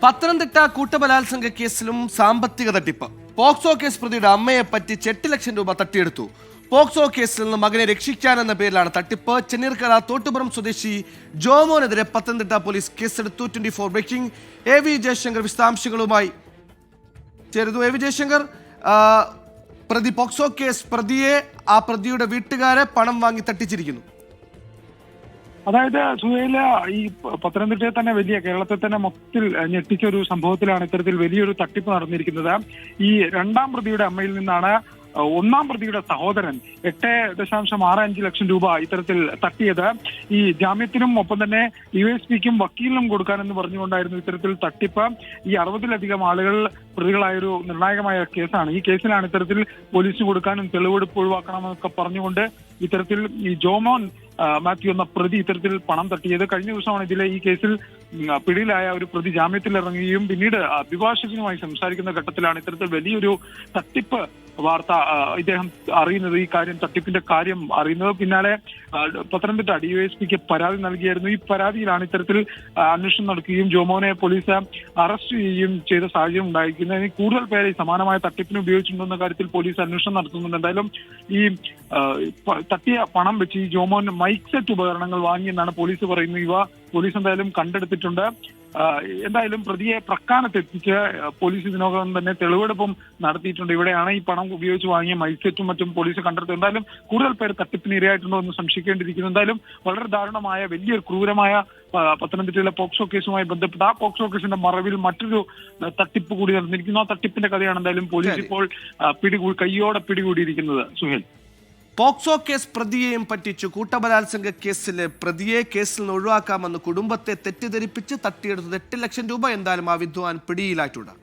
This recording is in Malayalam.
പത്തനംതിട്ട കൂട്ടബലാത്സംഗ കേസിലും സാമ്പത്തിക തട്ടിപ്പ്. പോക്സോ കേസ് പ്രതിയുടെ അമ്മയെ പറ്റിച്ച് 8 ലക്ഷം രൂപ തട്ടിയെടുത്തു. പോക്സോ കേസിൽ നിന്ന് മകനെ രക്ഷിക്കാനെന്ന പേരിലാണ് തട്ടിപ്പ്. ചെന്നീർക്കര തോട്ടുപുറം സ്വദേശി ജോമോനെതിരെ പത്തനംതിട്ട പോലീസ് കേസെടുത്തു. 24 ബ്രേക്കിംഗ്. എ വി ജയശങ്കർ വിശദാംശങ്ങളുമായി ചേരുന്നു. എ വി ജയശങ്കർ, പ്രതി പോക്സോ കേസ് പ്രതിയെ, ആ പ്രതിയുടെ വീട്ടുകാരെ പണം വാങ്ങി തട്ടിച്ചിരിക്കുന്നു. അതായത് സുഹൈല, ഈ പത്തനംതിട്ടയിൽ തന്നെ കേരളത്തെ തന്നെ മൊത്തത്തിൽ ഞെട്ടിച്ച ഒരു സംഭവത്തിലാണ് ഇത്തരത്തിൽ വലിയൊരു തട്ടിപ്പ് നടന്നിരിക്കുന്നത്. ഈ രണ്ടാം പ്രതിയുടെ അമ്മയിൽ നിന്നാണ് ഒന്നാം പ്രതിയുടെ സഹോദരൻ 8.65 ലക്ഷം രൂപ ഇത്തരത്തിൽ തട്ടിയത്. ഈ ജാമ്യത്തിനും ഒപ്പം തന്നെ ഡിവൈഎസ്പിക്കും വക്കീലിനും കൊടുക്കാനെന്ന് പറഞ്ഞുകൊണ്ടായിരുന്നു ഇത്തരത്തിൽ തട്ടിപ്പ്. ഈ 60-ലധികം ആളുകൾ പ്രതികളായൊരു നിർണായകമായ കേസാണ്. ഈ കേസിലാണ് ഇത്തരത്തിൽ പോലീസിന് കൊടുക്കാനും തെളിവെടുപ്പ് ഒഴിവാക്കണമെന്നൊക്കെ പറഞ്ഞുകൊണ്ട് ഇത്തരത്തിൽ ഈ ജോമോൻ മാത്യു എന്ന പ്രതി ഇത്തരത്തിൽ പണം തട്ടിയത്. കഴിഞ്ഞ ദിവസമാണ് ഈ കേസിൽ പിടിയിലായ ഒരു പ്രതി ജാമ്യത്തിൽ ഇറങ്ങുകയും പിന്നീട് അഭിഭാഷകനുമായി സംസാരിക്കുന്ന ഘട്ടത്തിലാണ് ഇത്തരത്തിൽ വലിയൊരു തട്ടിപ്പ് വാർത്ത ഇദ്ദേഹം അറിയുന്നത്. ഈ തട്ടിപ്പിന്റെ കാര്യം അറിയുന്നത് പിന്നാലെ പത്തനംതിട്ട ഡിവൈഎസ്പിക്ക് പരാതി നൽകിയായിരുന്നു. ഈ പരാതിയിലാണ് ഇത്തരത്തിൽ അന്വേഷണം നടക്കുകയും ജോമോനെ പോലീസ് അറസ്റ്റ് ചെയ്യുകയും ചെയ്ത സാഹചര്യം ഉണ്ടായിരിക്കുന്നത്. കൂടുതൽ പേരെ സമാനമായ തട്ടിപ്പിന് ഉപയോഗിച്ചിട്ടുണ്ടെന്ന കാര്യത്തിൽ പോലീസ് അന്വേഷണം നടത്തുന്നുണ്ട്. എന്തായാലും ഈ തട്ടിയ പണം വെച്ച് ഈ ജോമോൻ മൈക്ക് സെറ്റ് ഉപകരണങ്ങൾ വാങ്ങിയെന്നാണ് പോലീസ് പറയുന്നത്. ഇവ പോലീസ് എന്തായാലും കണ്ടെടുത്തിട്ടുണ്ട്. എന്തായാലും പ്രതിയെ പ്രക്കാനത്തെത്തിച്ച് പോലീസ് ഇതിനോടകം തന്നെ തെളിവെടുപ്പും നടത്തിയിട്ടുണ്ട്. ഇവിടെയാണ് ഈ പണം ഉപയോഗിച്ച് വാങ്ങിയ മൈസെറ്റും മറ്റും പോലീസ് കണ്ടെടുത്തു. എന്തായാലും കൂടുതൽ പേര് തട്ടിപ്പിന് ഇരയായിട്ടുണ്ടോ എന്ന് സംശയിക്കേണ്ടിയിരിക്കുന്നു. എന്തായാലും വളരെ ദാരുണമായ വലിയൊരു ക്രൂരമായ പത്തനംതിട്ടയിലെ പോക്സോ കേസുമായി ബന്ധപ്പെട്ട ആ പോക്സോ കേസിന്റെ മറവിൽ മറ്റൊരു തട്ടിപ്പ് കൂടി നടന്നിരിക്കുന്നു. ആ തട്ടിപ്പിന്റെ കഥയാണ് എന്തായാലും പോലീസ് ഇപ്പോൾ കയ്യോടെ പിടികൂടിയിരിക്കുന്നത്. സുഹേൽ, പോക്സോ കേസ് പ്രതിയെയും പറ്റിച്ചു. കൂട്ടബലാത്സംഗ കേസിലെ പ്രതിയെ കേസിൽ നിന്ന് ഒഴിവാക്കാമെന്ന് കുടുംബത്തെ തെറ്റിദ്ധരിപ്പിച്ച് തട്ടിയെടുത്തത് 8 ലക്ഷം രൂപ. എന്തായാലും ആ വിദ്വാൻ പിടിയിലായിട്ടുണ്ട്.